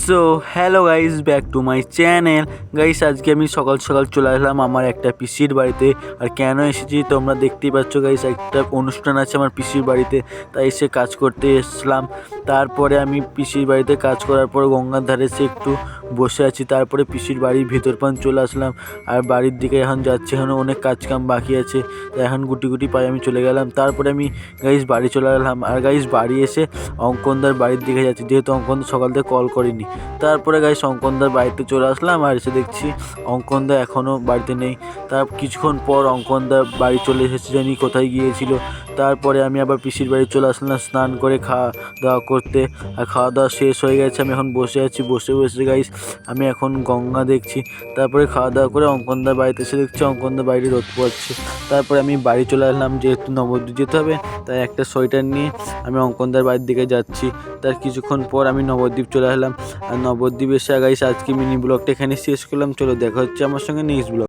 So hello guys, back to my channel. Guys, আজকে আমি সকাল সকাল চলে আসলাম আমার একটা পিসির বাড়িতে। আর কেন এসেছি তোমরা দেখতেই পাচ্ছ গাইস, একটা অনুষ্ঠান আছে আমার পিসির বাড়িতে, তাই এসে কাজ করতে এসলাম। তারপরে আমি পিসির বাড়িতে কাজ করার পর গঙ্গার ধারে এসে একটু বসে আছি। তারপরে পিসির বাড়ির ভিতর পান চলে আসলাম আর বাড়ির দিকে এখন যাচ্ছি। এখনও অনেক কাজ কাম বাকি আছে, তাই এখন গুটি গুটি পায়ে আমি চলে গেলাম। তারপরে আমি গাইস বাড়ি চলে গেলাম। আর গাইস বাড়ি এসে অঙ্কনদার বাড়ির দিকে যাচ্ছি, যেহেতু অঙ্কনদা সকাল থেকে কল করিনি। তারপরে গাইস অঙ্কনদার বাড়িতে চলে আসলাম আর এসে দেখছি অঙ্কনদা এখনও বাড়িতে নেই। তার কিছুক্ষণ পর অঙ্কনদা বাড়ি চলে এসেছে, জানি কোথায় গিয়েছিল। তারপরে আমি আবার পিসির বাড়ি চলে আসলাম স্নান করে খাওয়া দাওয়া করতে। আর খাওয়া দাওয়া শেষ হয়ে গেছে, আমি এখন বসে আছি। বসে বসে গাইস আমি এখন গঙ্গা দেখছি। তারপরে খাওয়া দাওয়া করে অঙ্কনদার বাড়িতে এসে দেখছি অঙ্কনদার বাড়িতে রোদ পড়ছে। তারপরে আমি বাড়ি চলে আসলাম, যেহেতু নবদ্বীপ যেতে হবে, তাই একটা সোয়েটার নিয়ে আমি অঙ্কনদার বাড়ির দিকে যাচ্ছি। তার কিছুক্ষণ পর আমি নবদ্বীপ চলে আসলাম। আর নবদ্বীপ এসে গাইস আজকে মিনি ব্লগটা এখানে শেষ করলাম। চলো দেখা হচ্ছে আমার সঙ্গে নেক্সট ব্লগ।